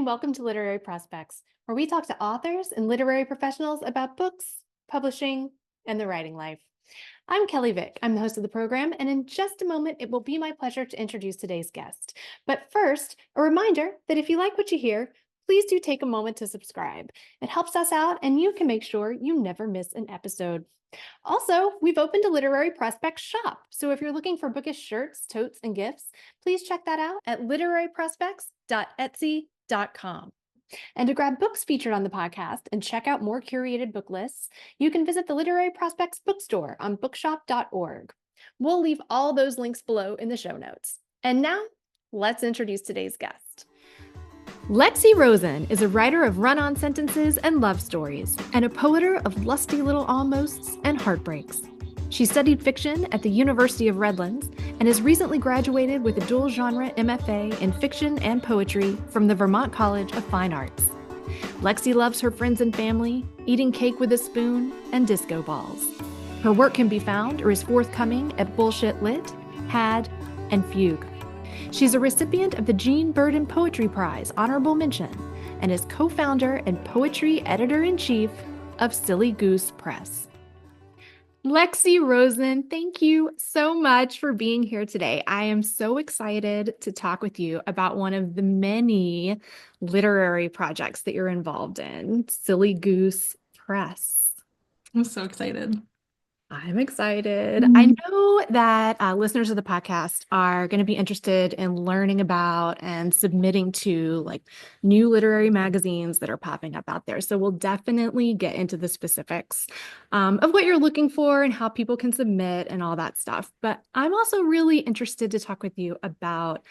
welcome to Literary Prospects, where we talk to authors and literary professionals about books, publishing, and the writing life. I'm Kelley Vick. I'm the host of the program, and in just a moment, it will be my pleasure to introduce today's guest. But first, a reminder that if you like what you hear, please do take a moment to subscribe. It helps us out, and you can make sure you never miss an episode. Also, we've opened a Literary Prospects shop, so if you're looking for bookish shirts, totes, and gifts, please check that out at literaryprospects.etsy.com. And to grab books featured on the podcast and check out more curated book lists, you can visit the Literary Prospects bookstore on bookshop.org. We'll leave all those links below in the show notes. And now, let's introduce today's guest. Lexi Rosen is a writer of run-on sentences and love stories, and a poeter of lusty little almosts and heartbreaks. She studied fiction at the University of Redlands and has recently graduated with a dual-genre MFA in fiction and poetry from the Vermont College of Fine Arts. Lexi loves her friends and family, eating cake with a spoon, and disco balls. Her work can be found or is forthcoming at Bullshit Lit, Had, and Fugue. She's a recipient of the Jean Burden Poetry Prize Honorable Mention and is co-founder and poetry editor-in-chief of Silly Goose Press. Lexi Rosen, thank you so much for being here today. I am so excited to talk with you about one of the many literary projects that you're involved in, Silly Goose Press. I'm so excited. I'm excited. I know that listeners of the podcast are going to be interested in learning about and submitting to new literary magazines that are popping up out there. So we'll definitely get into the specifics of what you're looking for and how people can submit and all that stuff. But I'm also really interested to talk with you about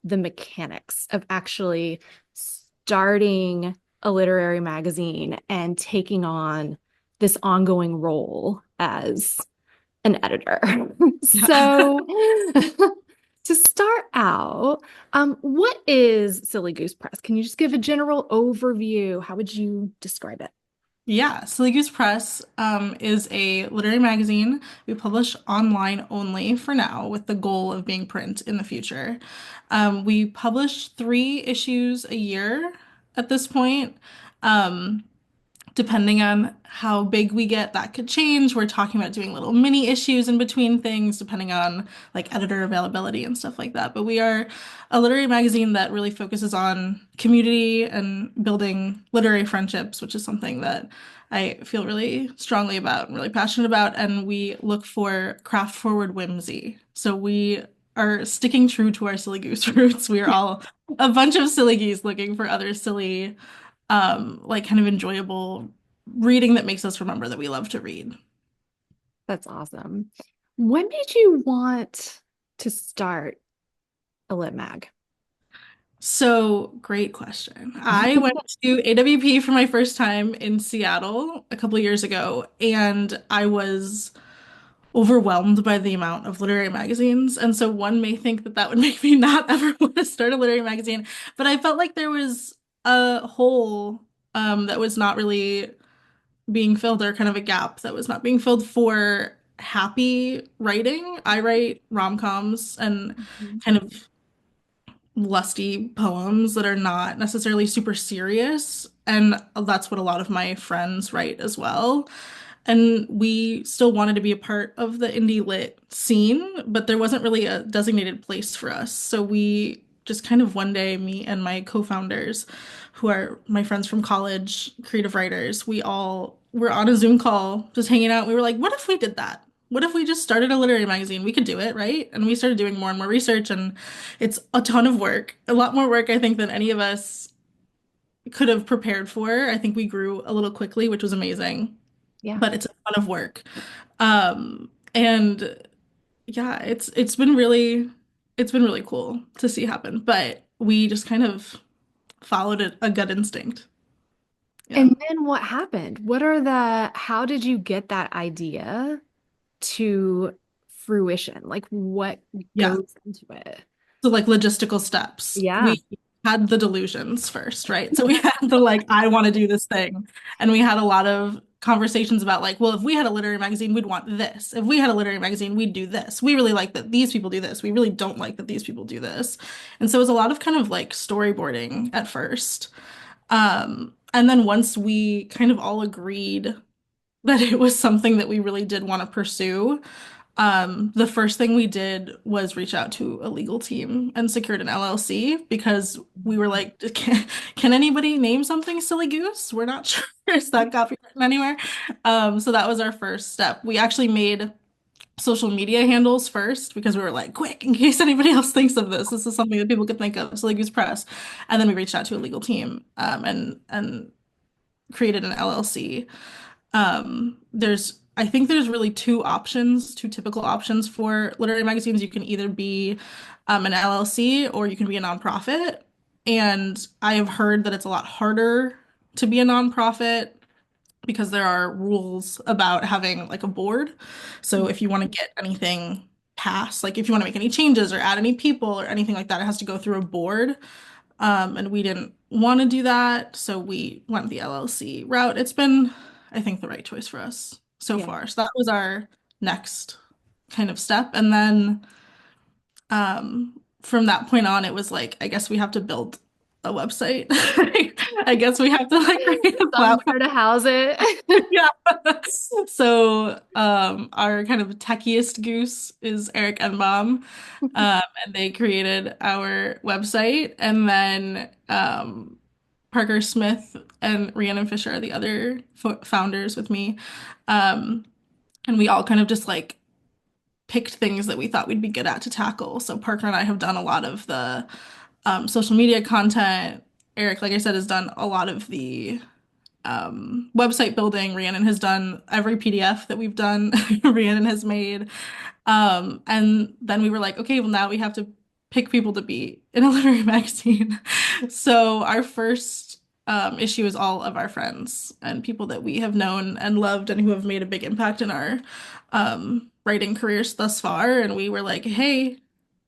the mechanics of actually starting a literary magazine and taking on this ongoing role as an editor. So to start out, what is Silly Goose Press? Can you just give a general overview? How would you describe it? Yeah, Silly Goose Press is a literary magazine. We publish online only for now, with the goal of being print in the future. We publish 3 issues a year at this point. Depending on how big we get, that could change. We're talking about doing little mini issues in between things, depending on editor availability and stuff like that. But we are a literary magazine that really focuses on community and building literary friendships, which is something that I feel really strongly about and really passionate about. And we look for craft forward whimsy. So we are sticking true to our silly goose roots. We are all a bunch of silly geese looking for other silly kind of enjoyable reading that makes us remember that we love to read. That's awesome. When did you want to start a lit mag? So, great question. I went to AWP for my first time in Seattle a couple of years ago, and I was overwhelmed by the amount of literary magazines. And so one may think that that would make me not ever want to start a literary magazine, but I felt like there was a hole that was not really being filled, or kind of a gap that was not being filled for happy writing. I write rom-coms and kind of lusty poems that are not necessarily super serious, and that's what a lot of my friends write as well. And we still wanted to be a part of the indie lit scene, but there wasn't really a designated place for us. So we just kind of one day, me and my co-founders, who are my friends from college, creative writers, we all were on a Zoom call just hanging out. We were like, what if we did that? What if we just started a literary magazine? We could do it, right? And we started doing more and more research, and it's a ton of work, a lot more work, I think, than any of us could have prepared for. I think we grew a little quickly, which was amazing. Yeah. But it's a ton of work. And yeah, it's been really cool to see happen. But we just kind of followed a gut instinct. Yeah. And then what happened? How did you get that idea to fruition? What Yeah. goes into it? So logistical steps. Yeah. We had the delusions first, right? So we had the I want to do this thing. And we had a lot of conversations about like, well, if we had a literary magazine, we'd want this. If we had a literary magazine, we'd do this. We really like that these people do this. We really don't like that these people do this. And so it was a lot of kind of like storyboarding at first. And then once we kind of all agreed that it was something that we really did want to pursue, the first thing we did was reach out to a legal team and secured an LLC because we were like, can anybody name something Silly Goose? We're not sure. Is that copywritten anywhere? So that was our first step. We actually made social media handles first because we were like, quick, in case anybody else thinks of this, this is something that people could think of, Silly Goose Press. And then we reached out to a legal team, and created an LLC. I think there's really two typical options for literary magazines. You can either be an LLC or you can be a nonprofit. And I have heard that it's a lot harder to be a nonprofit because there are rules about having like a board. So if you want to get anything passed, like if you want to make any changes or add any people or anything like that, it has to go through a board. And we didn't want to do that, so we went the LLC route. It's been, I think, the right choice for us so Yeah. far. So that was our next kind of step. And then from that point on, it was like, I guess we have to build a website. I guess we have to like create a platform. Somewhere to house it. Yeah. So our kind of techiest goose is Eric Enbaum. And they created our website. And then Parker Smith and Rhiannon Fisher are the other founders with me. Um, and we all kind of just like picked things that we thought we'd be good at to tackle. So Parker and I have done a lot of the social media content. Eric, like I said, has done a lot of the website building. Rhiannon has done every PDF that we've done. Rhiannon has made. And then we were like, okay, well, now we have to pick people to be in a literary magazine. So our first issue is all of our friends and people that we have known and loved and who have made a big impact in our writing careers thus far. And we were like, hey,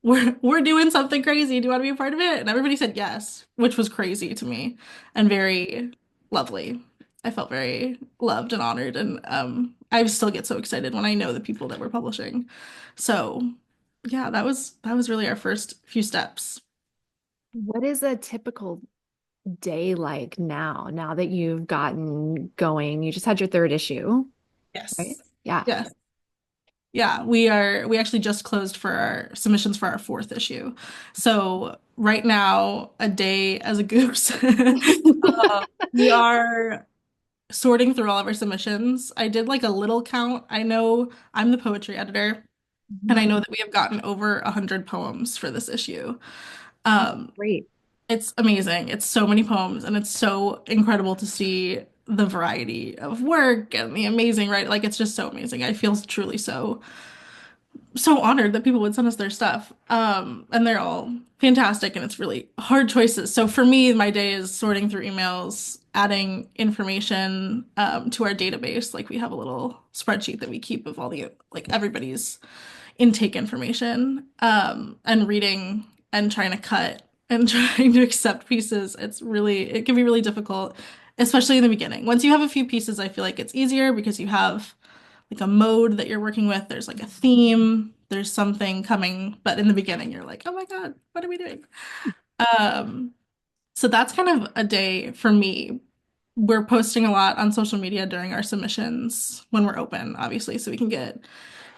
we're doing something crazy. Do you want to be a part of it? And everybody said yes, which was crazy to me and very lovely. I felt very loved and honored, and I still get so excited when I know the people that we're publishing. So, yeah, that was really our first few steps. What is a typical day like now that you've gotten going? You just had your third issue, right? Yes. Yeah. Yes. Yeah, we actually just closed for our submissions for our fourth issue. So right now, a day as a goose. We are sorting through all of our submissions. I did like a little count. I know I'm the poetry editor, and I know that we have gotten over 100 poems for this issue. Um, Great. it's amazing. It's so many poems, and it's so incredible to see the variety of work and the amazing, right? Like it's just so amazing. I feel truly so honored that people would send us their stuff. And they're all fantastic and it's really hard choices. So for me, my day is sorting through emails, adding information to our database. Like we have a little spreadsheet that we keep of all the like everybody's intake information, and reading and trying to cut and trying to accept pieces. It can be really difficult, especially in the beginning. Once you have a few pieces, I feel like it's easier because you have like a mode that you're working with. There's like a theme, there's something coming, but in the beginning you're like, oh my God, what are we doing? Um, so that's kind of a day for me. We're posting a lot on social media during our submissions when we're open, obviously, so we can get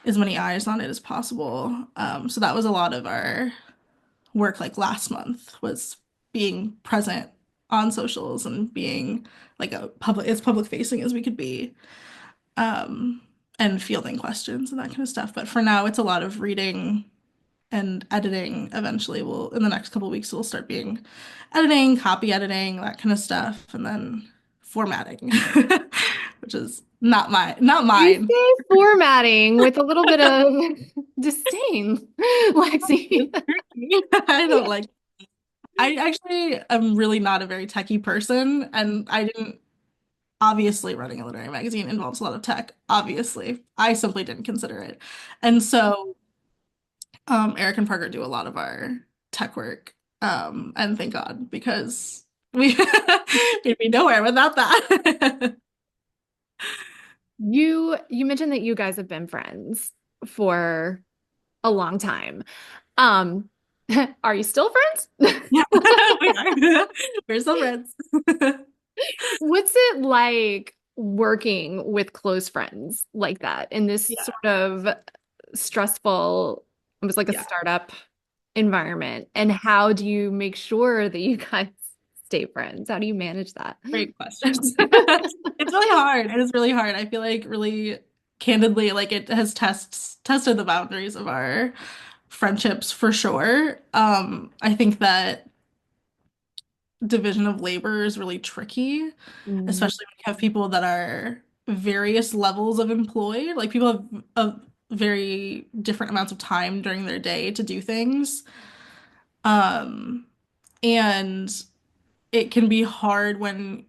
as many eyes on it as possible. So that was a lot of our work like last month was being present on socials and being like as public facing as we could be, um, and fielding questions and that kind of stuff. But for now, it's a lot of reading and editing. Eventually, in the next couple of weeks, we'll start being editing, copy editing, that kind of stuff, and then formatting, which is not You mine. say formatting with a little bit of disdain, Lexi. It's tricky. I don't like. I actually am really not a very techie person, and I didn't. Obviously, running a literary magazine involves a lot of tech. Obviously, I simply didn't consider it, and so Eric and Parker do a lot of our tech work, and thank God because we we'd be nowhere without that. You mentioned that you guys have been friends for a long time. Um, are you still friends? Yeah, we are. We're still friends. What's it like working with close friends like that in this Yeah, sort of stressful, almost like a yeah. startup environment? And how do you make sure that you guys stay friends? How do you manage that? Great questions. It's really hard. It is really hard. I feel like really candidly, like it has tested the boundaries of our friendships for sure. I think that division of labor is really tricky, Mm, especially when you have people that are various levels of employed. Like people have very different amounts of time during their day to do things. Um, and it can be hard when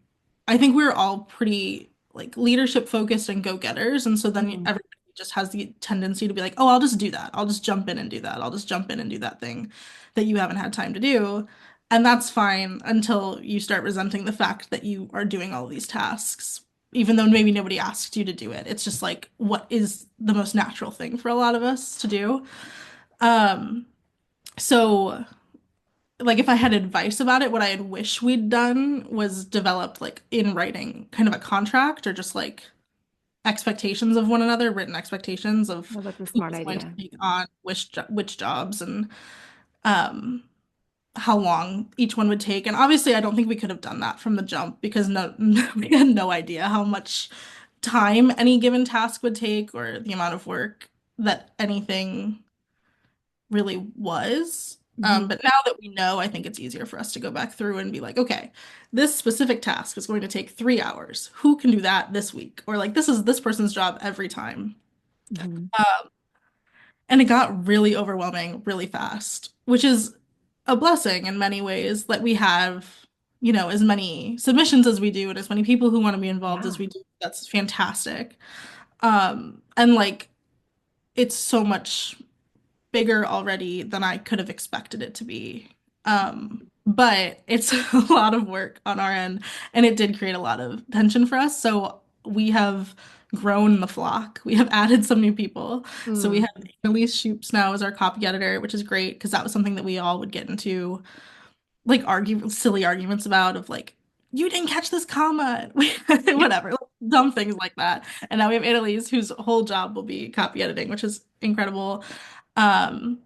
I think we're all pretty like leadership focused and go-getters. And so then mhm, everybody just has the tendency to be like, oh, I'll just do that. I'll just jump in and do that. I'll just jump in and do that thing that you haven't had time to do. And that's fine until you start resenting the fact that you are doing all these tasks, even though maybe nobody asked you to do it. It's just like what is the most natural thing for a lot of us to do. Um, so like if I had advice about it, what I'd wish we'd done was developed like in writing kind of a contract or just like expectations of one another, written expectations of well, that's a who smart was going to idea. take on which jobs and um how long each one would take. And obviously I don't think we could have done that from the jump because no we had no idea how much time any given task would take or the amount of work that anything really was. Mhm, But now that we know, I think it's easier for us to go back through and be like, okay, this specific task is going to take 3 hours. Who can do that this week? Or like, this is this person's job every time. mhm. And it got really overwhelming really fast, which is a blessing in many ways that we have, as many submissions as we do and as many people who want to be involved as Yeah. we do. That's fantastic. And like, it's so much bigger already than I could have expected it to be. But it's a lot of work on our end, and it did create a lot of tension for us. So we have grown the flock. We have added some new people. So we Mm, have Elise Shoops now as our copy editor, which is great because that was something that we all would get into like silly arguments about of like, you didn't catch this comma, yeah. whatever, like, dumb things like that. And now we have Annalise, whose whole job will be copy editing, which is incredible. Um,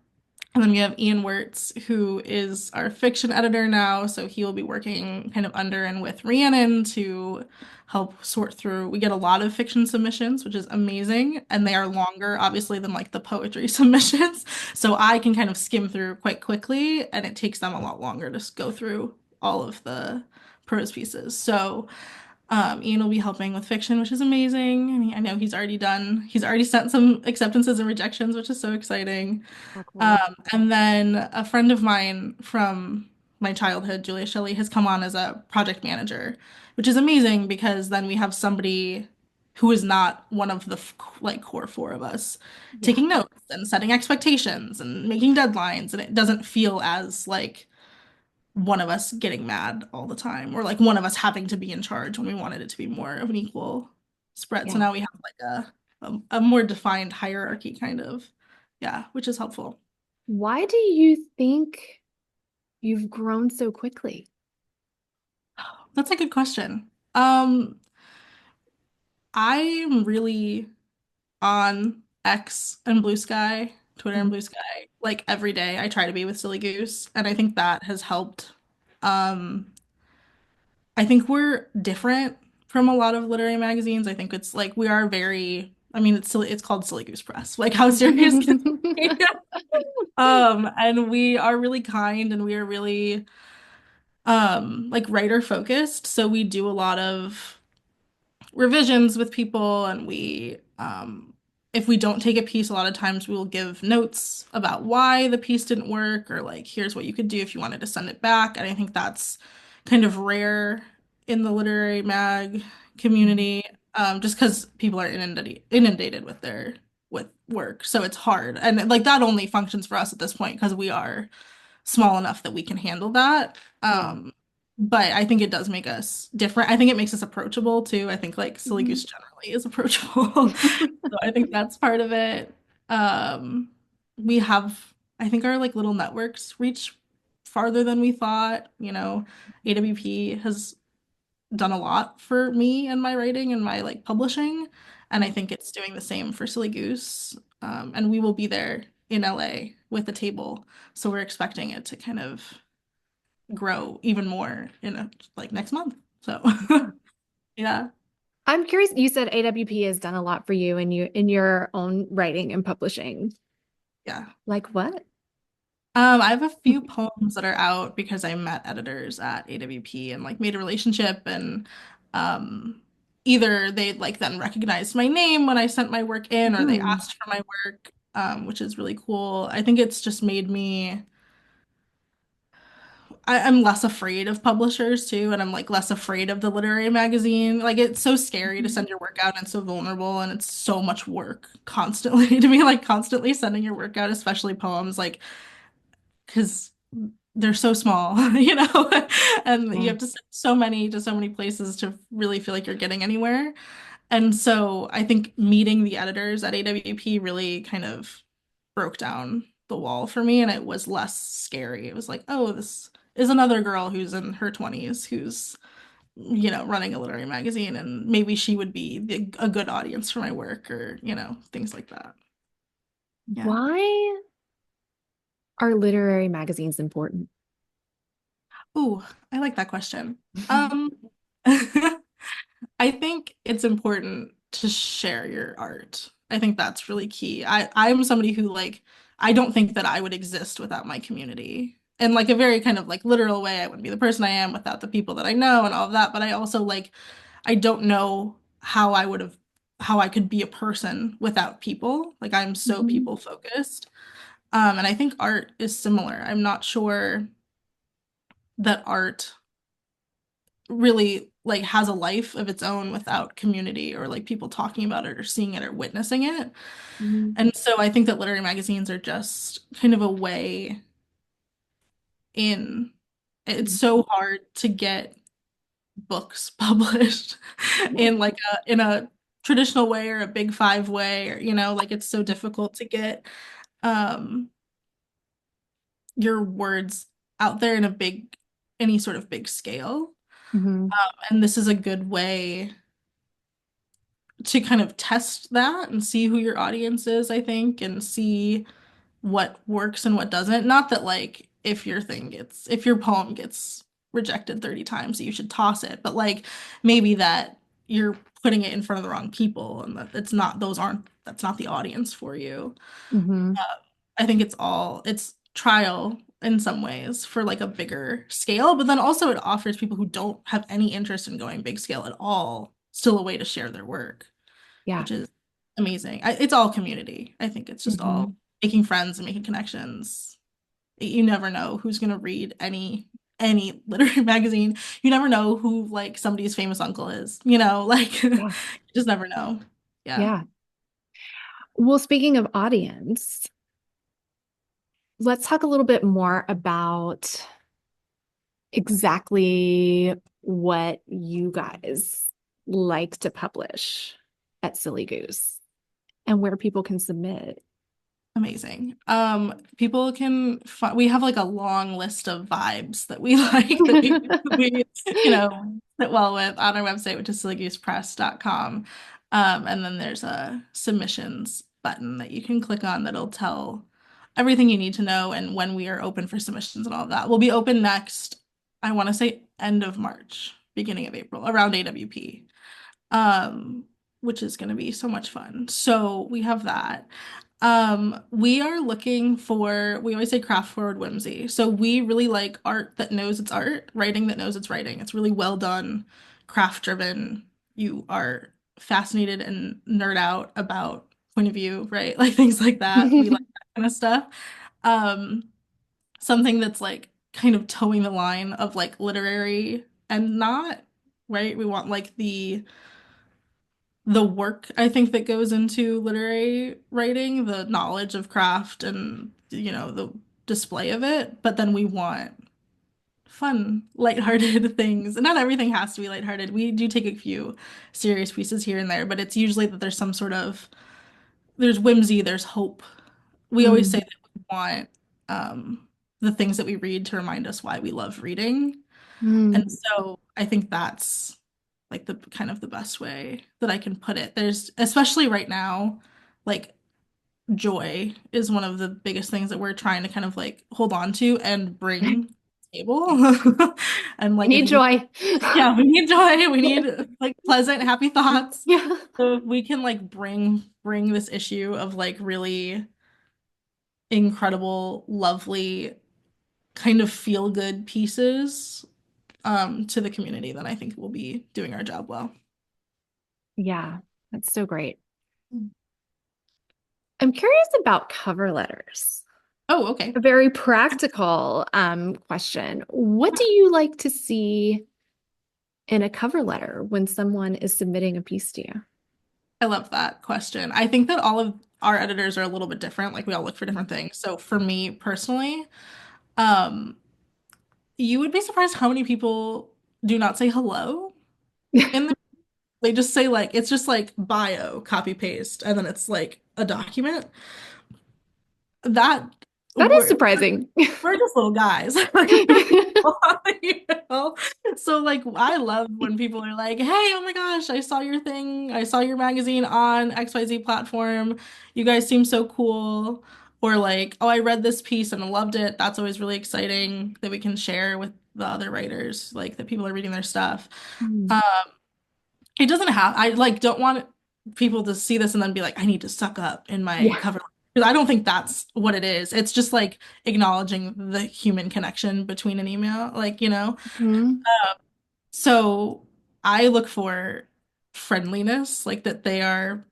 and then we have Ian Wirtz, who is our fiction editor now. So he will be working kind of under and with Rhiannon to help sort through. We get a lot of fiction submissions, which is amazing. And they are longer, obviously, than like the poetry submissions. So I can kind of skim through quite quickly, and it takes them a lot longer to go through all of the prose pieces. So Ian will be helping with fiction, which is amazing. And I know he's already sent some acceptances and rejections, which is so exciting. Oh, cool. And then a friend of mine from my childhood, Julia Shelley, has come on as a project manager, which is amazing because then we have somebody who is not one of the like core four of us Yeah. taking notes and setting expectations and making deadlines, and it doesn't feel as like one of us getting mad all the time or like one of us having to be in charge when we wanted it to be more of an equal spread. So Yeah. now we have like a more defined hierarchy kind of, yeah, which is helpful. Why do you think you've grown so quickly? That's a good question. I'm really on X and Blue Sky, Twitter and Mm, Blue Sky, like every day I try to be with Silly Goose, and I think that has helped. Um, I think we're different from a lot of literary magazines. I think it's like we are very, I mean, it's called Silly Goose Press. Like how serious can it be? And we are really kind and we are really like writer focused. So we do a lot of revisions with people and we if we don't take a piece a lot of times we will give notes about why the piece didn't work or like here's what you could do if you wanted to send it back and I think that's kind of rare in the literary mag mm, community just because people are inundated with their with work so it's hard and like that only functions for us at this point because we are small enough that we can handle that yeah. But I think it does make us different. I think it makes us approachable too. I think like Silly Mhm. Goose generally is approachable. So I think that's part of it. Um, we have, I think our like little networks reach farther than we thought. AWP has done a lot for me and my writing and my like publishing, and I think it's doing the same for Silly Goose. And we will be there in LA with a table, so we're expecting it to kind of grow even more like next month. So yeah, I'm curious, you said AWP has done a lot for you in your own writing and publishing. yeah. Like what? I have a few poems that are out because I met editors at AWP and like made a relationship, and um either they like then recognized my name when I sent my work in, or they Mhm. asked for my work, which is really cool. I think it's just made me I'm less afraid of publishers too, and I'm like less afraid of the literary magazine. Like it's so scary to send your work out and it's so vulnerable and it's so much work constantly to be like constantly sending your work out, especially poems, like because they're so small, and you Yeah. have to send so many to so many places to really feel like you're getting anywhere. And so I think meeting the editors at AWP really kind of broke down the wall for me, and it was less scary. It was like, oh, this is another girl who's in her 20s who's, running a literary magazine, and maybe she would be a good audience for my work, or, things like that. Yeah. Why are literary magazines important? Ooh, I like that question. Um, I think it's important to share your art. I think that's really key. I'm somebody who like I don't think that I would exist without my community. In like a very kind of like literal way, I wouldn't be the person I am without the people that I know and all of that. But I also like I don't know how I could be a person without people. Like I'm so Mhm. people focused. And I think art is similar. I'm not sure that art really like has a life of its own without community or like people talking about it or seeing it or witnessing it. Mhm. And so I think that literary magazines are just kind of a way in. It's Mhm. so hard to get books published Yeah. in a traditional way or a big five way, or like it's so difficult to get um your words out there in any sort of big scale. Mhm. And this is a good way to kind of test that and see who your audience is, I think, and see what works and what doesn't. Not that like if your poem gets rejected 30 times, you should toss it, but like maybe that you're putting it in front of the wrong people and that that's not the audience for you. Mhm. I think it's trial in some ways for like a bigger scale, but then also it offers people who don't have any interest in going big scale at all still a way to share their work, Yeah. which is amazing. It's all community. I think it's just all Mhm. making friends and making connections. You never know who's gonna read any literary magazine. You never know who like somebody's famous uncle is, like you Yeah. just never know. Yeah, Yeah. Well, speaking of audience, let's talk a little bit more about exactly what you guys like to publish at Silly Goose and where people can submit. amazing. People can we have like a long list of vibes that we like that we sit well with on our website, which is sillygoosepress.com. And then there's a submissions button that you can click on that'll tell everything you need to know and when we are open for submissions and all of that. We'll be open next, I want to say end of March, beginning of April, around AWP. Um, which is going to be so much fun. So we have that. We are looking for, we always say craft forward whimsy. So we really like art that knows its art, writing that knows its writing. It's really well done, craft driven. You are fascinated and nerd out about point of view, right? Like things like that. We like that kind of stuff. Um, Something that's like kind of towing the line of like literary and not, right? We want like the work I think that goes into literary writing, the knowledge of craft and the display of it, but then we want fun, lighthearted things. And not everything has to be lighthearted. We do take a few serious pieces here and there, but it's usually that there's some sort of there's whimsy, there's hope. We always say Mm. that we want the things that we read to remind us why we love reading. And Mm. so I think that's like the kind of the best way that I can put it. There's especially right now, like joy is one of the biggest things that we're trying to kind of like hold on to and bring to the Yeah. table. And We like if need we joy. yeah, we need joy, we need like pleasant, happy thoughts. Yeah. So if we can like bring this issue of like really incredible, lovely, kind of feel good pieces to the community, then I think we'll be doing our job well. Yeah, that's so great. I'm curious about cover letters. Oh, A okay. very practical question. What do you like to see in a cover letter when someone is submitting a piece to you? I love that question. I think that all of our editors are a little bit different. Like we all look for different things. So for me personally, um, you would be surprised how many people do not say hello in the they just say like it's just like bio, copy paste, and then it's like a document. That That is we're surprising. we're just little guys. You know? So like I love when people are like, "Hey, oh my gosh, I saw your thing. I saw your magazine on XYZ platform. You guys seem so cool." Or like, "Oh, I read this piece and I loved it." That's always really exciting that we can share with the other writers, like that people are reading their stuff. Mm. Um, it doesn't have, I like don't want people to see this and then be like, I need to suck up in my Yeah. cover. Because I don't think that's what it is. It's just like acknowledging the human connection between an email, like, you know? Mhm. So I look for friendliness, like that they are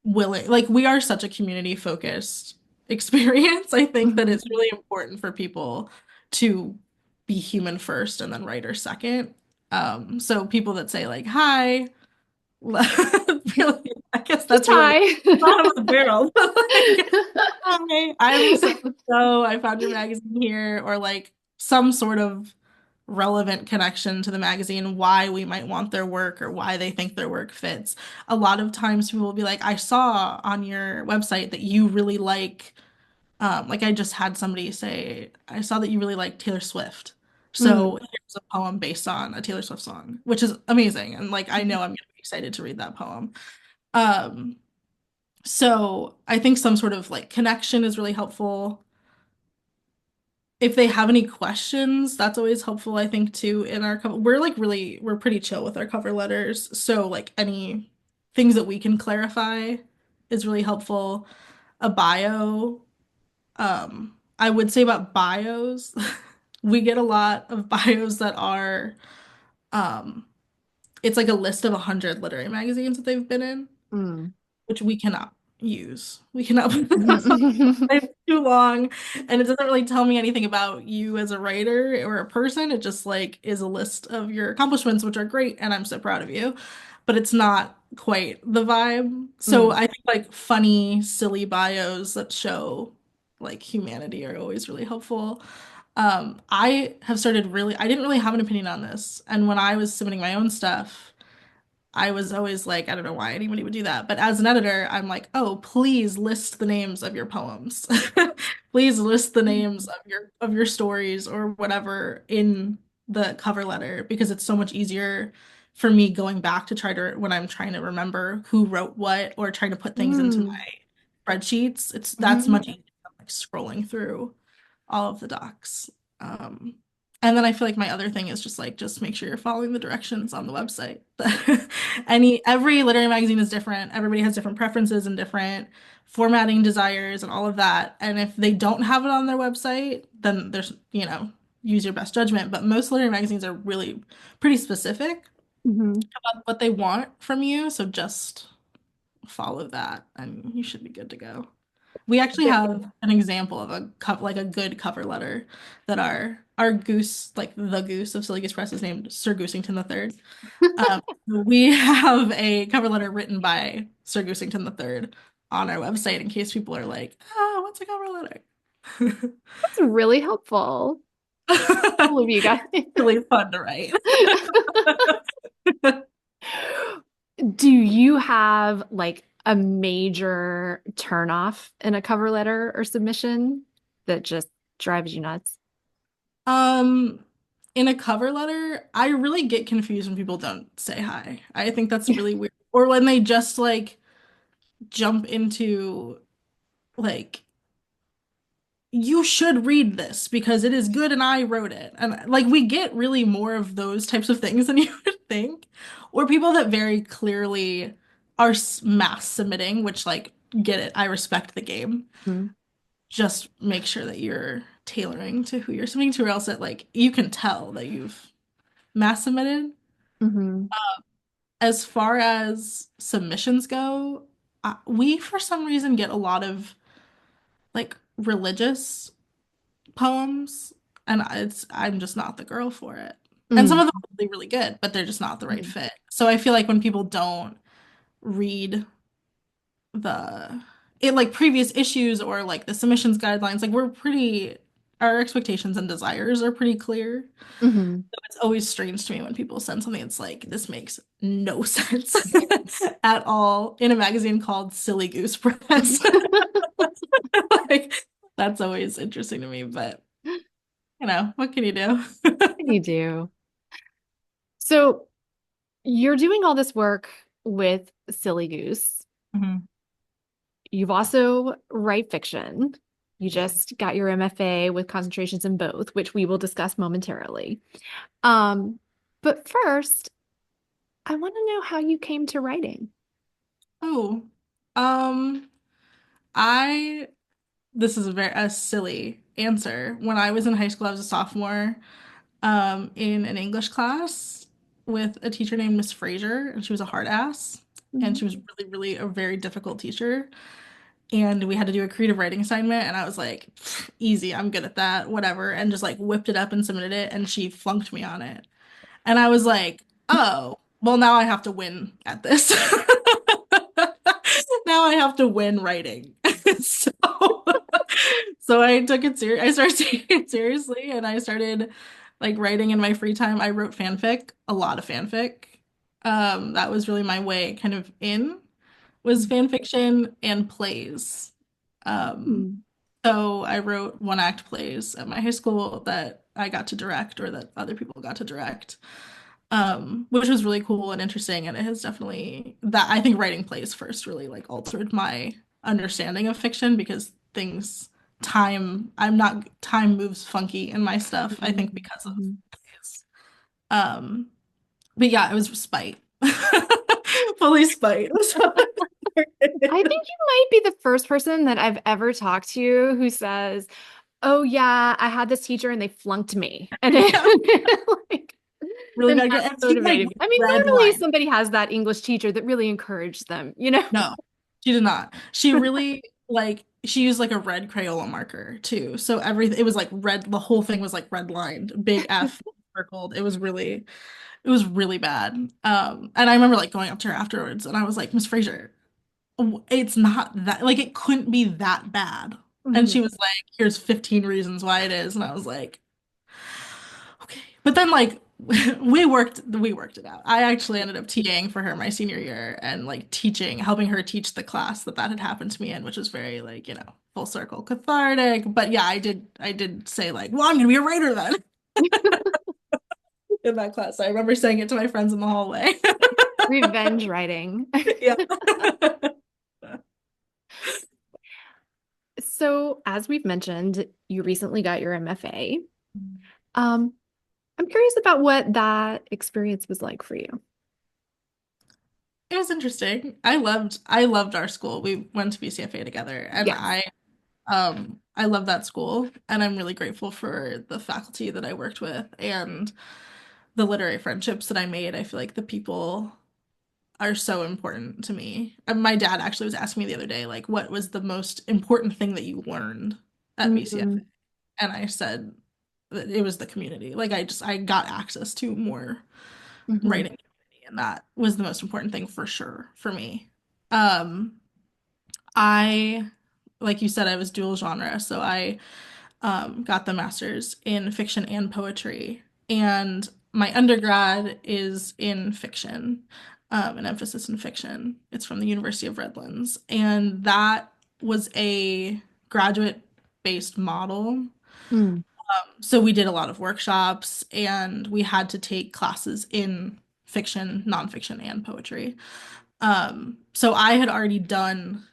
willing, like we are such a community focused experience. I think that it's Mhm. really important for people to be human first and then writer second. So people that say like, hi, really, I guess Just that's really hi. bottom of the barrel. Like, hi, I'm so so. I found your magazine here, or like some sort of relevant connection to the magazine, why we might want their work or why they think their work fits. A lot of times people will be like, I saw on your website that you really like I just had somebody say, I saw that you really like Taylor Swift. Mm. So here's a poem based on a Taylor Swift song, which is amazing. And like I know I'm gonna be excited to read that poem. Um, so I think some sort of like connection is really helpful. If they have any questions, that's always helpful, I think, too, in our cover. We're like really, we're pretty chill with our cover letters. So like any things that we can clarify is really helpful. A bio. I would say about bios, we get a lot of bios that are, um, it's like a list of 100 literary magazines that they've been in, Mm. which we cannot use. We cannot put that on. Mhm. It's too long, and it doesn't really tell me anything about you as a writer or a person. It just like is a list of your accomplishments, which are great, and I'm so proud of you. But it's not quite the vibe. So Mm. I think like funny, silly bios that show like humanity are always really helpful. I have started really, I didn't really have an opinion on this. And when I was submitting my own stuff, I was always like, I don't know why anybody would do that. But as an editor, I'm like, oh, please list the names of your poems. Please list the names of your stories or whatever in the cover letter because it's so much easier for me going back to try to when I'm trying to remember who wrote what or trying to put things into Mm. my spreadsheets. It's that's Mhm. much easier than like scrolling through all of the docs. Um, and then I feel like my other thing is just like just make sure you're following the directions on the website. Every literary magazine is different. Everybody has different preferences and different formatting desires and all of that. And if they don't have it on their website, then there's, you know, use your best judgment. But most literary magazines are really pretty specific Mhm. about what they want from you. So just follow that and you should be good to go. We actually Ve- have an example of a like a good cover letter that our goose, like the goose of Silly Goose Press, is named Sir Goosington the Third. We have a cover letter written by Sir Goosington the Third on our website in case people are like, "Ah, what's a cover letter?" That's really helpful. All of you guys. Really fun to write. Do you have like a major turnoff in a cover letter or submission that just drives you nuts? Um, in a cover letter, I really get confused when people don't say hi. I think that's really weird. Or when they just like jump into like you should read this because it is good and I wrote it. And like we get really more of those types of things than you would think. Or people that very clearly are mass submitting, which like get it. I respect the game. Mhm. Just make sure that you're tailoring to who you're submitting to, or else it like you can tell that you've mass submitted. Mhm. As far as submissions go, we for some reason get a lot of like religious poems, and I'm just not the girl for it. And some Mhm. of them are really, really good, but they're just not the right Mhm. fit. So I feel like when people don't read the like previous issues or like the submissions guidelines, like we're pretty our expectations and desires are pretty clear. Mhm. So it's always strange to me when people send something that's like this makes no sense at all in a magazine called Silly Goose Press. Like that's always interesting to me, but what can you do? You do. So you're doing all this work with Silly Goose. Mhm. You've also write fiction. You just got your MFA with concentrations in both, which we will discuss momentarily. Um, but first, I want to know how you came to writing. Oh, um, I this is a silly answer. When I was in high school, I was a sophomore, in an English class with a teacher named Miss Fraser, and she was a hard ass, and Mhm. she was really, really a very difficult teacher. And we had to do a creative writing assignment, and I was like, "Pfft, easy, I'm good at that, whatever," and just like whipped it up and submitted it, and she flunked me on it. And I was like, oh, well, now I have to win at this. Now I have to win writing. So, so I took it serious. I started taking it seriously and I started like writing in my free time. I wrote fanfic, a lot of fanfic. That was really my way kind of in was fan fiction and plays. Um, Mhm. so I wrote one act plays at my high school that I got to direct or that other people got to direct, which was really cool and interesting. And it has definitely that I think writing plays first really like altered my understanding of fiction because time moves funky in my stuff, I think Mhm. because of Mhm. plays. Um, but yeah, it was spite. Fully spite. I think you might be the first person that I've ever talked to who says, "Oh yeah, I had this teacher and they flunked me," and Yeah, like, really and got good. that's And she like motivated me. I mean, red normally line. somebody has that English teacher that really encouraged them, you know? No, she did not. She really like she used like a red Crayola marker too. So everything it was like red, the whole thing was like red lined, big F circled. It was really bad. And I remember like going up to her afterwards and I was like, Miss Fraser, it's not that like it couldn't be that bad. And she Mhm. was like, here's 15 reasons why it is. And I was like, okay. But then like we worked it out. I actually ended up TAing for her my senior year and like helping her teach the class that had happened to me in, which was very like, full circle cathartic. But yeah, I did say like, well, I'm gonna be a writer then in that class. I remember saying it to my friends in the hallway. Revenge writing. Yeah. So, as we've mentioned, you recently got your MFA. Um, I'm curious about what that experience was like for you. It was interesting. I loved our school. We went to BCFA together and Yes. I love that school and I'm really grateful for the faculty that I worked with and the literary friendships that I made. I feel like the people are so important to me. And my dad actually was asking me the other day, like, what was the most important thing that you learned at BCFA? Mhm. And I said that it was the community. Like I got access to more Mhm. writing community, and that was the most important thing for sure for me. Um, I, like you said, I was dual genre, so I got the master's in fiction and poetry. And my undergrad is in fiction, an emphasis in fiction. It's from the University of Redlands. And that was a graduate-based model. Mm. So we did a lot of workshops and we had to take classes in fiction, nonfiction, and poetry. So I had already done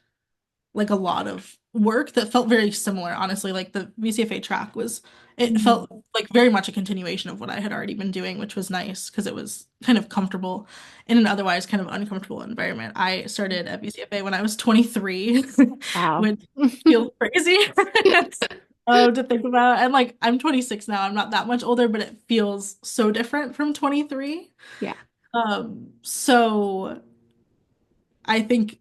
like a lot of work that felt very similar, honestly. Like the VCFA track was, it Mhm. felt like very much a continuation of what I had already been doing, which was nice because it was kind of comfortable in an otherwise kind of uncomfortable environment. I started at VCFA when I was 23, Wow. which feels crazy. Oh, to think about. And like I'm 26 now. I'm not that much older, but it feels so different from 23. Yeah. So I think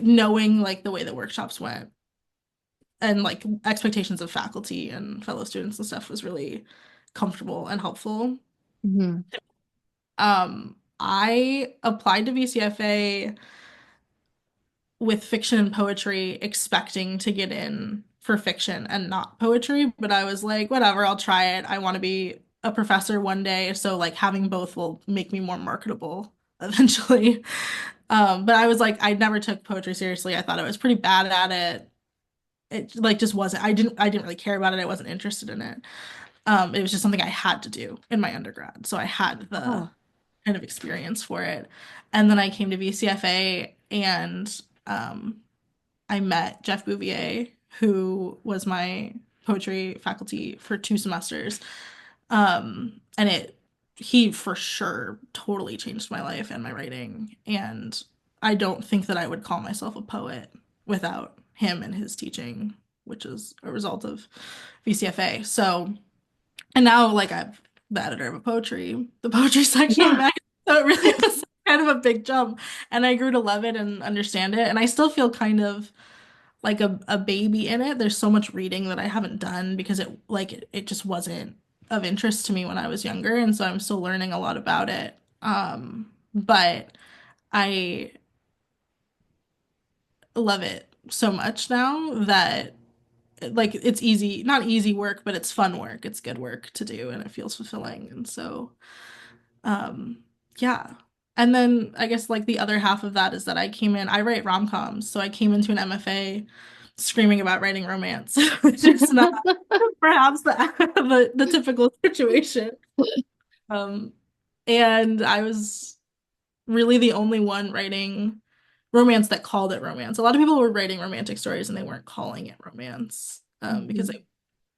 knowing like the way the workshops went and like expectations of faculty and fellow students and stuff was really comfortable and helpful. Mhm. I applied to VCFA with fiction and poetry, expecting to get in for fiction and not poetry, but I was like, whatever, I'll try it. I want to be a professor one day, so like having both will make me more marketable eventually. But I was like, I never took poetry seriously. I thought I was pretty bad at it. It like just wasn't. I didn't really care about it. I wasn't interested in it. It was just something I had to do in my undergrad, so I had the Oh. kind of experience for it. And then I came to VCFA and um, I met Jeff Bouvier, who was my poetry faculty for 2 semesters. And he for sure totally changed my life and my writing. And I don't think that I would call myself a poet without him and his teaching, which is a result of VCFA. So, and now like I'm the editor of the poetry section of the Yeah. magazine. So it really was kind of a big jump. And I grew to love it and understand it. And I still feel kind of like a baby in it. There's so much reading that I haven't done because it just wasn't of interest to me when I was younger, and so I'm still learning a lot about it. But I love it so much now that like it's easy, not easy work, but it's fun work. It's good work to do and it feels fulfilling. And so Um, yeah. And then I guess like the other half of that is that I write rom-coms, so I came into an MFA screaming about writing romance, which is not perhaps the typical situation. Um, and I was really the only one writing romance that called it romance. A lot of people were writing romantic stories and they weren't calling it romance, because Mhm. they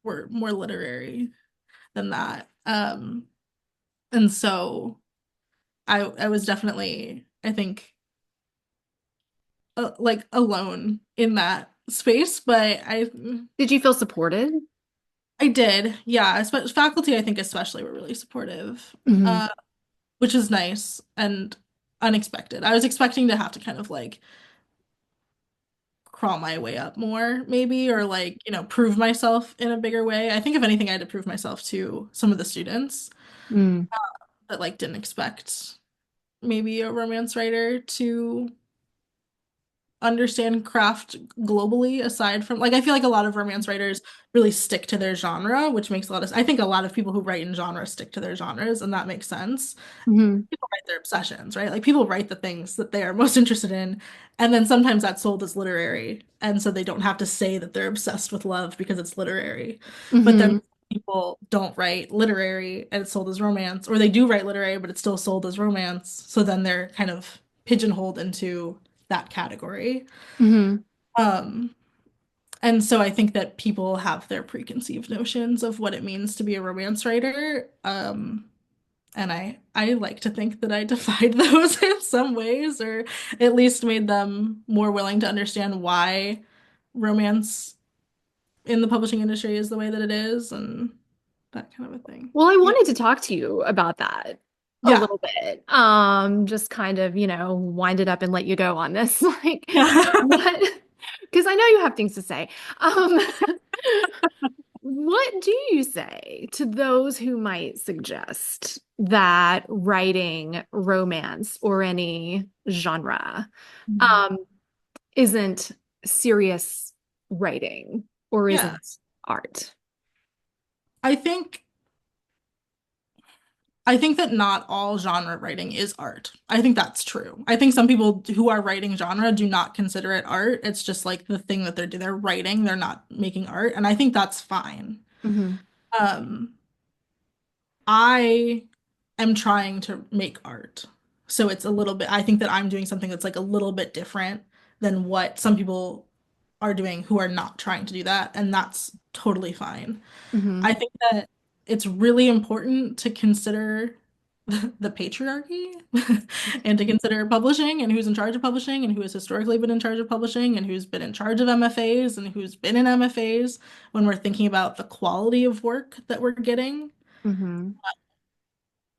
were more literary than that. And so I was definitely, I think, like alone in that space, but Did you feel supported? I did, yeah. Faculty, I think especially were really supportive, Hmm. uh, which is nice and unexpected. I was expecting to have to kind of like crawl my way up more, maybe, or like prove myself in a bigger way. I think if anything, I had to prove myself to some of the students Mm. that like didn't expect maybe a romance writer to understand craft globally aside from like I feel like a lot of romance writers really stick to their genre, which makes a lot of I think a lot of people who write in genre stick to their genres, and that makes sense. Hmm. People write their obsessions, right? Like people write the things that they are most interested in, and then sometimes that's sold as literary, and so they don't have to say that they're obsessed with love because it's literary. But then Hmm. people don't write literary and it's sold as romance, or they do write literary but it's still sold as romance. So then they're kind of pigeonholed into that category. Hmm. Um, and so I think that people have their preconceived notions of what it means to be a romance writer. And I like to think that I defied those in some ways, or at least made them more willing to understand why romance in the publishing industry is the way that it is, and that kind of a thing. Well, I Yeah. wanted to talk to you about that a Yeah. little bit. Just kind of, wind it up and let you go on this. Like, Yeah. what? Because I know you have things to say. Um, what do you say to those who might suggest that writing romance or any genre Mhm. um, isn't serious writing or Yeah. isn't art? I think I think that not all genre writing is art. I think that's true. I think some people who are writing genre do not consider it art. It's just like the thing that they're writing, they're not making art, and I think that's fine. Hmm. Um, I am trying to make art. So it's a little bit, I think that I'm doing something that's like a little bit different than what some people are doing who are not trying to do that, and that's totally fine. Hmm. I think that it's really important to consider the patriarchy and to consider publishing and who's in charge of publishing and who has historically been in charge of publishing and who's been in charge of MFAs and who's been in MFAs when we're thinking about the quality of work that we're getting. Hmm.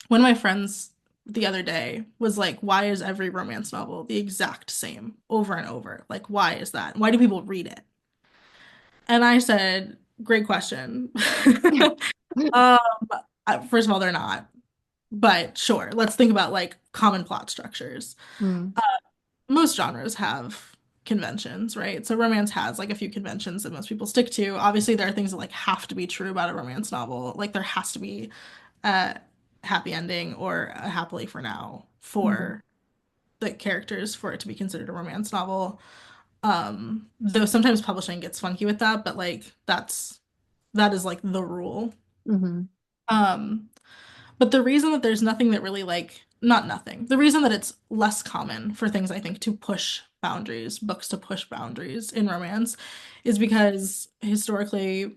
One of my friends the other day was like, why is every romance novel the exact same over and over? Like, why is that? Why do people read it? And I said, great question. Um, First of all, they're not. But sure, let's think about like common plot structures. Mm. Most genres have conventions, right? So romance has like a few conventions that most people stick to. Obviously, there are things that like have to be true about a romance novel. Like there has to be a happy ending or a happily for now Mhm. for the characters for it to be considered a romance novel. Though sometimes publishing gets funky with that, but like that is like the rule. Mhm. Um, But the reason that there's nothing that really like, not nothing, the reason that it's less common for things, I think, to push boundaries, books to push boundaries in romance, is because historically,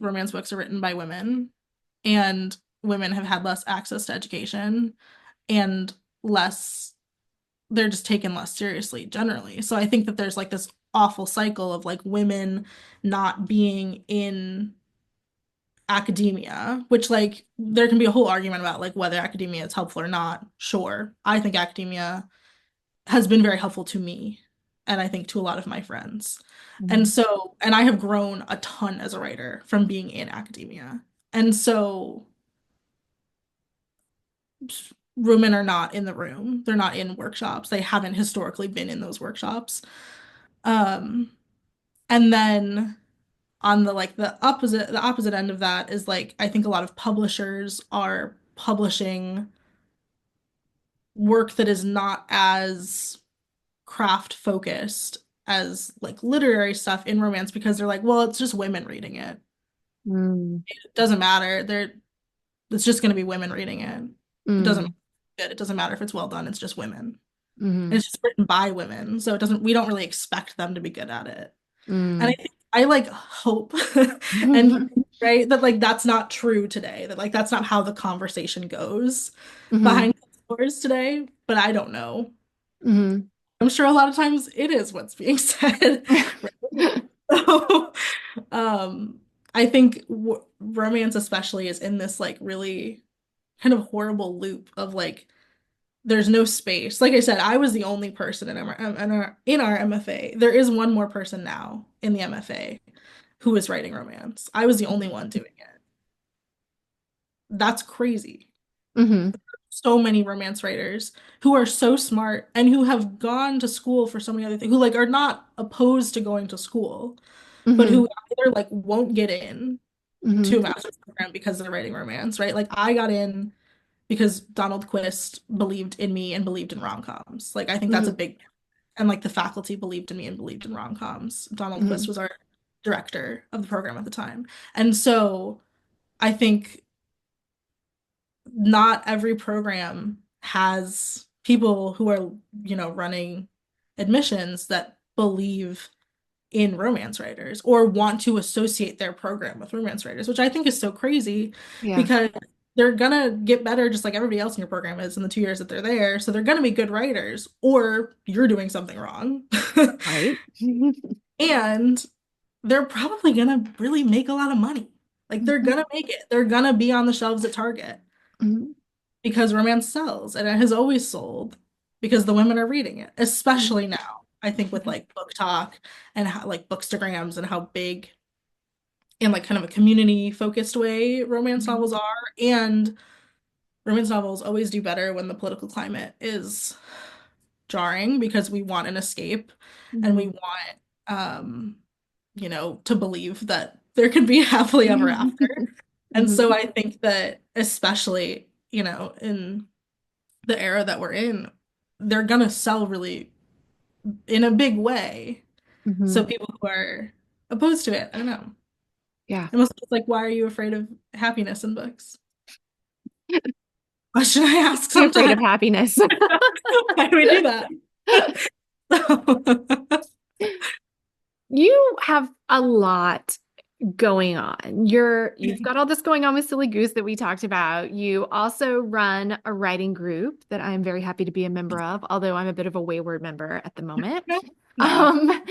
romance books are written by women, and women have had less access to education and less, they're just taken less seriously generally. So I think that there's like this awful cycle of like women not being in academia, which like there can be a whole argument about like whether academia is helpful or not. Sure. I think academia has been very helpful to me and I think to a lot of my friends. And Mhm. so, and I have grown a ton as a writer from being in academia. And so women are not in the room. They're not in workshops. They haven't historically been in those workshops. Um, and then on the opposite end of that is like I think a lot of publishers are publishing work that is not as craft focused as like literary stuff in romance because they're like, well, it's just women reading it. Mm. It doesn't matter. It's just going to be women reading it. It doesn't Mm. matter. It doesn't matter if it's well done. It's just women. And Mhm. it's just written by women, so it doesn't. We don't really expect them to be good at it. And I Mm. think I like hope and right that like that's not true today. That like that's not how the conversation goes Mhm. behind closed doors today. But I don't know. Mhm. I'm sure a lot of times it is what's being said. So, um, I think w romance especially is in this like really kind of horrible loop of like there's no space. Like I said, I was the only person in our MFA. There is one more person now in the MFA who is writing romance. I was the only one doing it. That's crazy. Mhm. So many romance writers who are so smart and who have gone to school for so many other things, who like are not opposed to going to school, but Mhm. who either like won't get in to a Mhm. master's program because they're writing romance, right? Like I got in because Donald Quist believed in me and believed in rom-coms. Like I think that's a Mhm. big and like the faculty believed in me and believed in rom-coms. Donald Quist Mhm. was our director of the program at the time. And so I think not every program has people who are, running admissions that believe in romance writers or want to associate their program with romance writers, which I think is so crazy Yeah. because they're gonna get better just like everybody else in your program is in the 2 years that they're there. So they're gonna be good writers, or you're doing something wrong. Right. And they're probably gonna really make a lot of money. Like they're Mhm. gonna make it. They're gonna be on the shelves at Target Mhm. because romance sells and it has always sold because the women are reading it, Mhm. especially now. I think with like book talk and how like bookstagrams and how big in like kind of a community focused way romance Mhm. novels are. And romance novels always do better when the political climate is jarring because we want an escape and we Mhm. want to believe that there can be happily ever after. And Mhm. so I think that especially, in the era that we're in, they're gonna sell really in a big way. So Mhm. people who are opposed to it, I don't know. Yeah. It must be like, why are you afraid of happiness in books? What should I ask Be afraid sometimes? of happiness. Why do we do that? You have a lot going on. You've got all this going on with Silly Goose that we talked about. You also run a writing group that I'm very happy to be a member of, although I'm a bit of a wayward member at the moment. No, no. Um,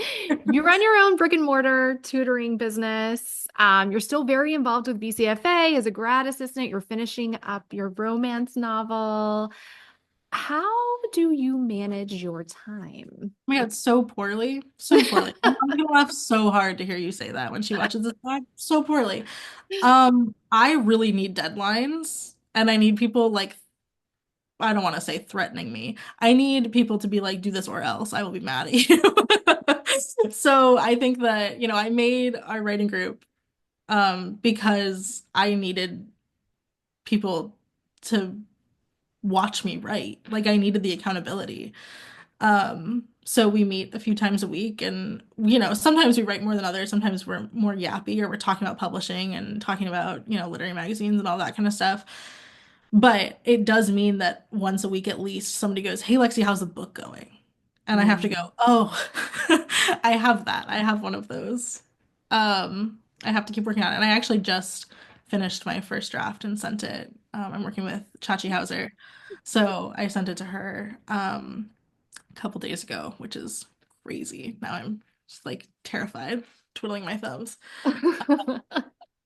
you run your own brick and mortar tutoring business. You're still very involved with BCFA as a grad assistant. You're finishing up your romance novel. How do you manage your time? My God, so poorly, so poorly. I'm gonna laugh so hard to hear you say that when she watches this back. So poorly. I really need deadlines, and I need people like I don't want to say threatening me. I need people to be like, do this or else I will be mad at you. So I think that, I made our writing group because I needed people to watch me write. Like I needed the accountability. So we meet a few times a week and sometimes we write more than others. Sometimes we're more yappy or we're talking about publishing and talking about, literary magazines and all that kind of stuff. But it does mean that once a week at least somebody goes, "Hey Lexi, how's the book going?" And I have to Mm. go, "Oh, I have that. I have one of those." I have to keep working on it. And I actually just finished my first draft and sent it. I'm working with Chachi Hauser. So I sent it to her a couple days ago, which is crazy. Now I'm just like terrified, twiddling my thumbs.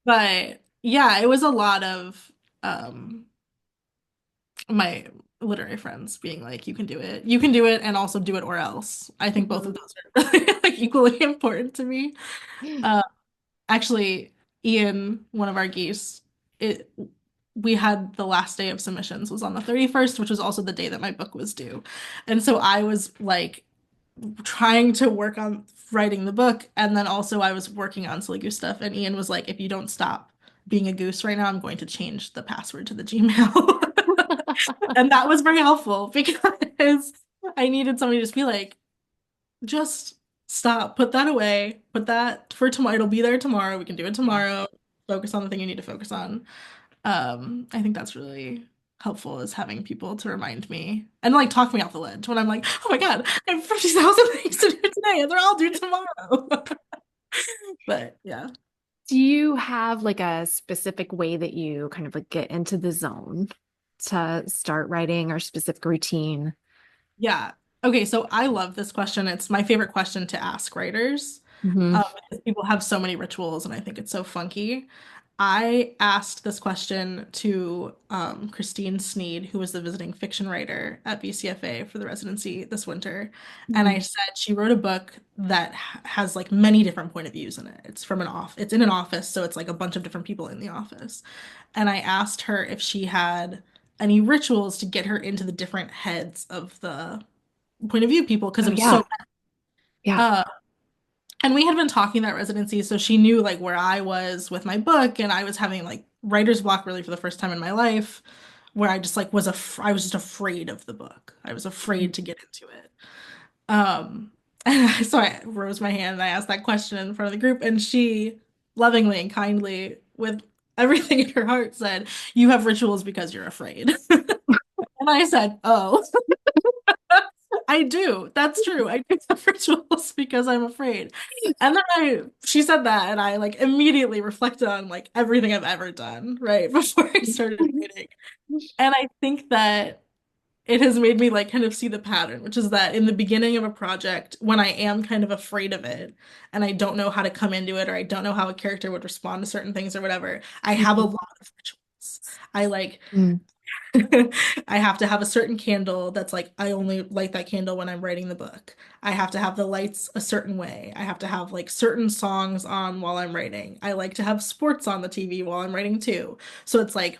But yeah, it was a lot of my literary friends being like, you can do it. You can do it and also do it or else. I think both of Mhm. those are really, like equally important to me. Uh, Actually, Ian, one of our geese, it we had the last day of submissions was on the 31st, which was also the day that my book was due. And so I was like trying to work on writing the book, and then also I was working on Silly Goose stuff, and Ian was like, if you don't stop being a goose right now, I'm going to change the password to the Gmail. And that was very helpful because I needed somebody to just be like, just stop, put that away, put that for tomorrow. It'll be there tomorrow. We can do it Yeah. tomorrow. Focus on the thing you need to focus on. I think that's really helpful is having people to remind me and like talk me off the ledge when I'm like, oh my God, I have 50,000 things to do today and they're all due tomorrow. But yeah. Do you have like a specific way that you kind of like get into the zone to start writing or specific routine? Yeah. Okay, so I love this question. It's my favorite question to ask writers. Hmm. Because people have so many rituals and I think it's so funky. I asked this question to Christine Sneed, who was the visiting fiction writer at BCFA for the residency this winter. And I said she wrote a book that has like many different point of views in it. It's in an office, so it's like a bunch of different people in the office. And I asked her if she had any rituals to get her into the different heads of the point of view people because Oh it was yeah. so Yeah. uh and we had been talking that residency, so she knew like where I was with my book, and I was having like writer's block really for the first time in my life, where I just like I was just afraid of the book. I was afraid to get into it. Um, so I rose my hand and I asked that question in front of the group, and she lovingly and kindly, with everything in her heart, said, "You have rituals because you're afraid." And I said, "Oh." I do. That's true. I do have rituals because I'm afraid. And then she said that, and I like immediately reflected on like everything I've ever done, right, before I started writing. And I think that it has made me like kind of see the pattern, which is that in the beginning of a project, when I am kind of afraid of it and I don't know how to come into it, or I don't know how a character would respond to certain things or whatever, I have a lot of rituals. I like Mm. I have to have a certain candle that's like, I only light that candle when I'm writing the book. I have to have the lights a certain way. I have to have like certain songs on while I'm writing. I like to have sports on the TV while I'm writing too. So it's like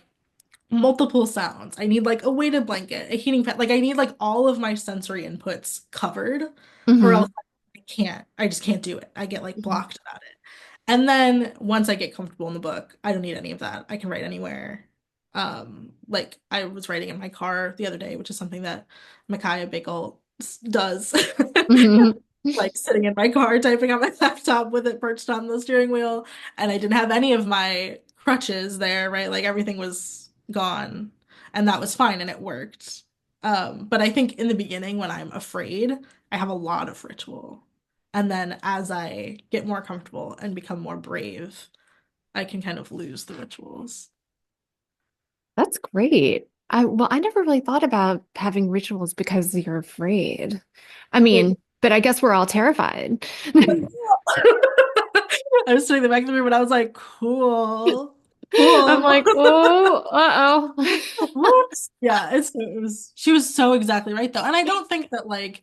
multiple sounds. I need like a weighted blanket, a heating pad. Like I need like all of my sensory inputs covered, or else Hmm. I can't. I just can't do it. I get like blocked about it. And then once I get comfortable in the book, I don't need any of that. I can write anywhere. Like I was writing in my car the other day, which is something that Micaiah Bagel does. Mhm. Like sitting in my car typing on my laptop with it perched on the steering wheel, and I didn't have any of my crutches there, right? Like everything was gone, and that was fine and it worked. But I think in the beginning when I'm afraid, I have a lot of ritual. And then as I get more comfortable and become more brave, I can kind of lose the rituals. That's great. I never really thought about having rituals because you're afraid. I Well, mean, but I guess we're all terrified. I was sitting in the back of the room and I was like, cool, I'm cool. like, oh, uh-oh. Whoops. Yeah, it was she was so exactly right though. And I don't think that like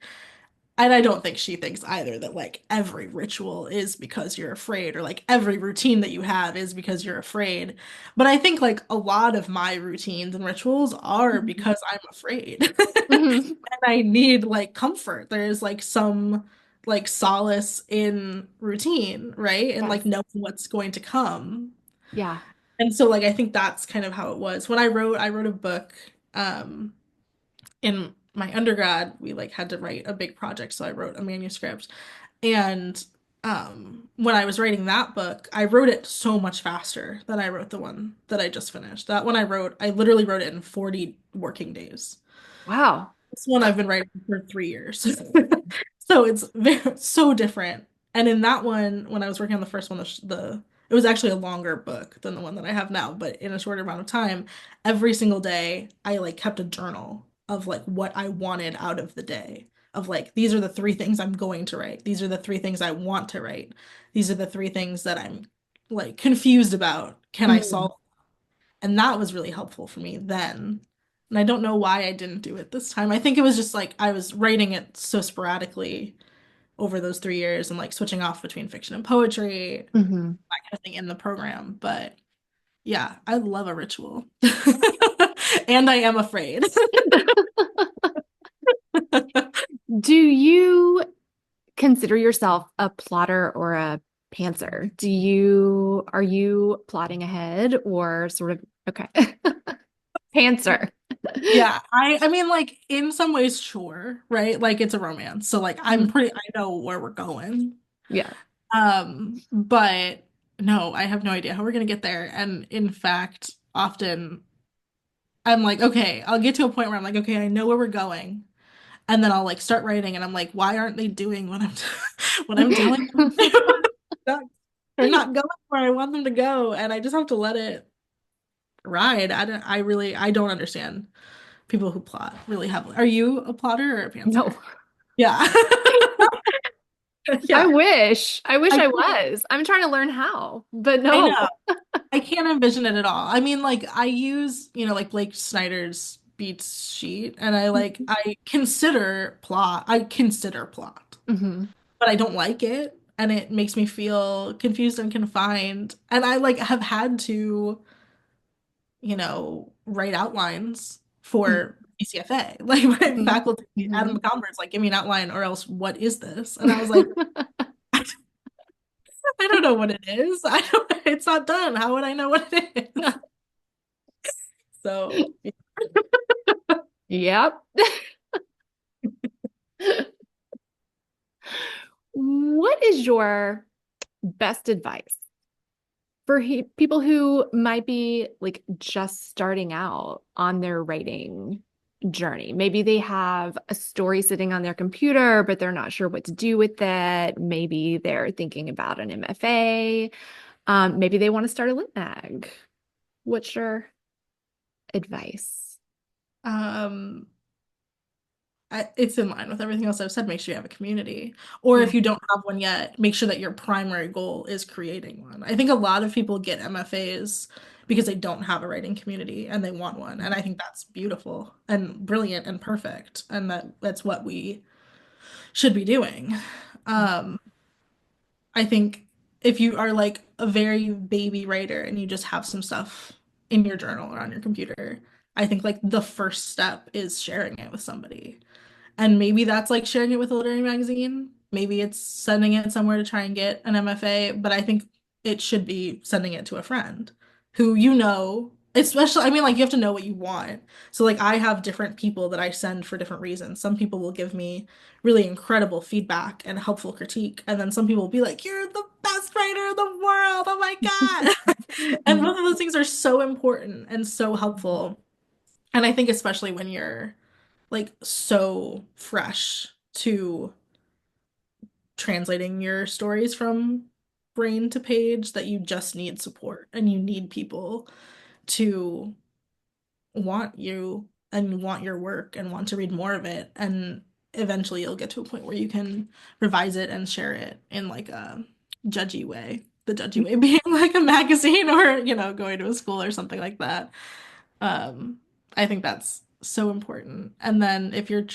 and I don't think she thinks either that like every ritual is because you're afraid or like every routine that you have is because you're afraid. But I think like a lot of my routines and rituals are Mhm. because I'm afraid. Mhm. And I need like comfort. There's like some like solace in routine, right? And like Yes. knowing what's going to come. Yeah. And so like I think that's kind of how it was. When I wrote a book in my undergrad, we like had to write a big project, so I wrote a manuscript. And when I was writing that book, I wrote it so much faster than I wrote the one that I just finished. That one I literally wrote it in 40 working days. Wow. This one I've been writing for 3 years. So it's so different. And in that one, when I was working on the first one, it was actually a longer book than the one that I have now, but in a shorter amount of time, every single day I like kept a journal of like what I wanted out of the day. Of like, these are the three things I'm going to write. These are the three things I want to write. These are the three things that I'm like confused about. Can I Mhm. solve? And that was really helpful for me then. And I don't know why I didn't do it this time. I think it was just like I was writing it so sporadically over those 3 years and like switching off between fiction and poetry, that Mhm. kind of thing in the program. But yeah, I love a ritual. And I am afraid. Do you consider yourself a plotter or a pantser? Are you plotting ahead or sort of, okay, pantser? Yeah, I mean like in some ways sure, right? Like it's a romance. So like Mhm. I know where we're going. Yeah. But no, I have no idea how we're gonna get there. And in fact, often I'm like, okay, I'll get to a point where I'm like, okay, I know where we're going. And then I'll like start writing and I'm like, why aren't they doing what I'm what I'm telling them to do? Not- They're not going where I want them to go. And I just have to let it ride. I don't understand people who plot really heavily. Are you a plotter or a pantser? No. Yeah. I Yeah. wish. I wish I I can't, was. I'm trying to learn how, but I no. know. I can't envision it at all. I mean, like I use, like Blake Snyder's beats sheet and I consider plot, Mhm. but I don't like it and it makes me feel confused and confined. And I like have had to, write outlines for BCFA. Like my Mhm. faculty, Adam Mhm. McComber's like, give me an outline or else what is this? And I was like, I don't know what it is. It's not done. How would I know what it is? So Yep. What is your best advice for people who might be like just starting out on their writing journey? Maybe they have a story sitting on their computer, but they're not sure what to do with it. Maybe they're thinking about an MFA. Maybe they want to start a lit mag. What's your advice? Um, it's in line with everything else I've said. Make sure you have a community. Or Yeah. if you don't have one yet, make sure that your primary goal is creating one. I think a lot of people get MFAs because they don't have a writing community and they want one. And I think that's beautiful and brilliant and perfect. And that's what we should be doing. Um, I think if you are like a very baby writer and you just have some stuff in your journal or on your computer, I think like the first step is sharing it with somebody. And maybe that's like sharing it with a literary magazine. Maybe it's sending it somewhere to try and get an MFA. But I think it should be sending it to a friend who you know, especially, I mean, like you have to know what you want. So like I have different people that I send for different reasons. Some people will give me really incredible feedback and helpful critique, and then some people will be like, "You're the best writer in the world. Oh my God." And both of those things are so important and so helpful. And I think especially when you're like so fresh to translating your stories from brain to page that you just need support and you need people to want you and want your work and want to read more of it. And eventually you'll get to a point where you can revise it and share it in like a judgy way. The judgy way being like a magazine or, going to a school or something like that. Um, I think that's so important. And then if you're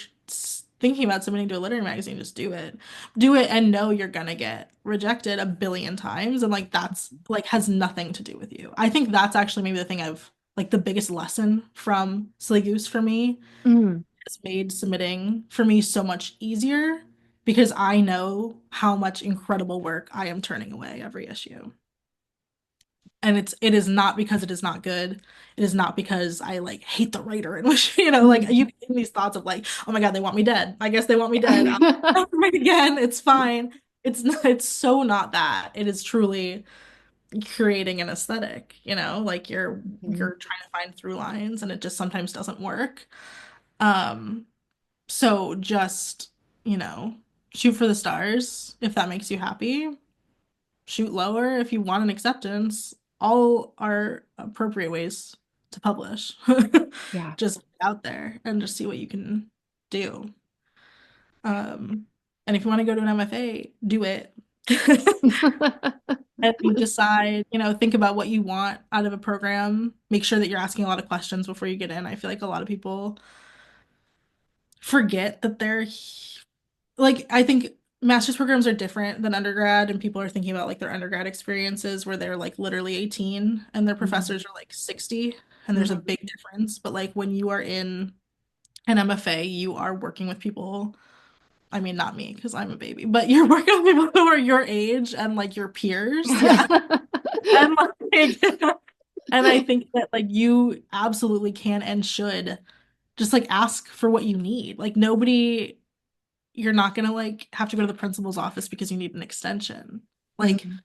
thinking about submitting to a literary magazine, just do it. Do it and know you're gonna get rejected a billion times. And like that's like has nothing to do with you. I think that's actually maybe the thing I've like the biggest lesson from Silly Goose for me. Mm. It's made submitting for me so much easier because I know how much incredible work I am turning away every issue. And it is not because it is not good. It is not because I like hate the writer and wish, like you get in these thoughts of like, oh my God, they want me dead. I guess they want me dead. I'll write again. It's fine. It's not, it's so not that. It is truly creating an aesthetic, like you're trying to find through lines and it just sometimes doesn't work. Um, so just, you know, shoot for the stars if that makes you happy, shoot lower if you want an acceptance. All are appropriate ways to publish. Yeah. Just get out there and just see what you can do. And if you want to go to an MFA, do it. And you decide, think about what you want out of a program. Make sure that you're asking a lot of questions before you get in. I feel like a lot of people forget that they're like I think master's programs are different than undergrad, and people are thinking about like their undergrad experiences where they're like literally 18 and their Mhm. professors are like 60, and there's a Mhm. big difference. But like when you are in an MFA, you are working with people. I mean, not me because I'm a baby, but you're working with people who are your age and like your peers. Yeah. And like and I think that like you absolutely can and should just like ask for what you need. Like nobody you're not gonna like have to go to the principal's office because you need an extension. Like Mhm.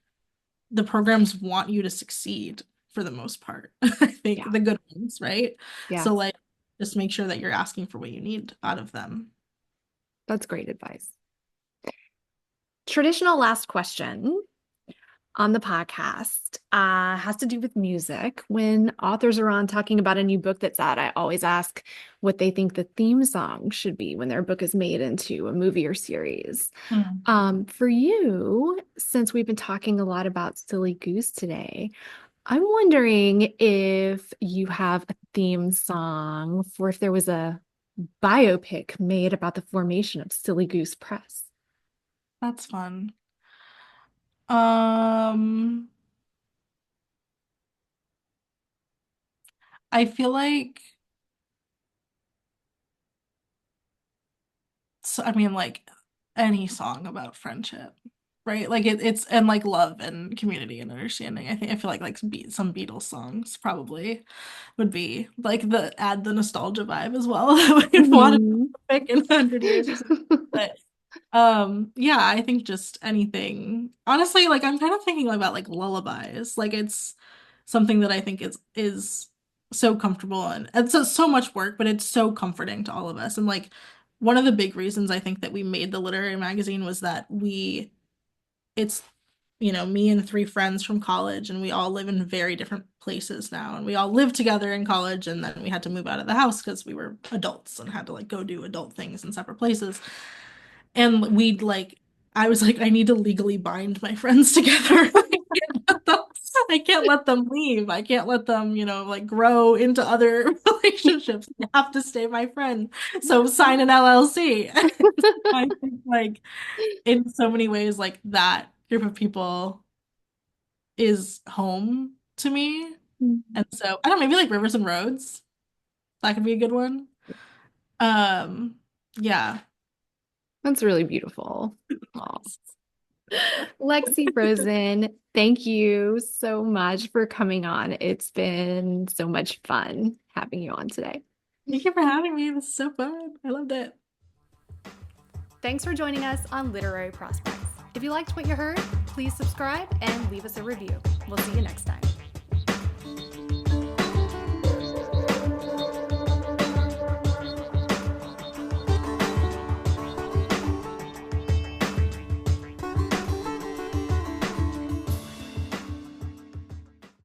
the programs want you to succeed for the most part. I think Yeah. the good ones, right? So Yes. like just make sure that you're asking for what you need out of them. That's great advice. Traditional last question on the podcast has to do with music. When authors are on talking about a new book that's out, I always ask what they think the theme song should be when their book is made into a movie or series. Hmm. For you, since we've been talking a lot about Silly Goose today, I'm wondering if you have a theme song for if there was a biopic made about the formation of Silly Goose Press. That's fun. Um, I feel like so, I mean like any song about friendship, right? Like it's and like love and community and understanding. I feel like some Beatles songs probably would be like the add the nostalgia vibe as well that we'd want to Mhm. pick in 100 years or something. But yeah, I think just anything. Honestly, like I'm kind of thinking about like lullabies. Like it's something that I think is so comfortable and it's so much work, but it's so comforting to all of us. And like one of the big reasons I think that we made the literary magazine was that it's me and three friends from college, and we all live in very different places now. And we all lived together in college, and then we had to move out of the house because we were adults and had to like go do adult things in separate places. And I was like, I need to legally bind my friends together. I can't let them leave. I can't let them, like grow into other relationships. They have to stay my friend. So sign an LLC. I think like in so many ways, like that group of people is home to me. And so I don't know, maybe like Rivers and Roads. That could be a good one. Um, yeah. That's really beautiful. Aw. Lexi Rosen, thank you so much for coming on. It's been so much fun having you on today. Thank you for having me. This is so fun. I loved it. Thanks for joining us on Literary Prospects. If you liked what you heard, please subscribe and leave us a review. We'll see you next time.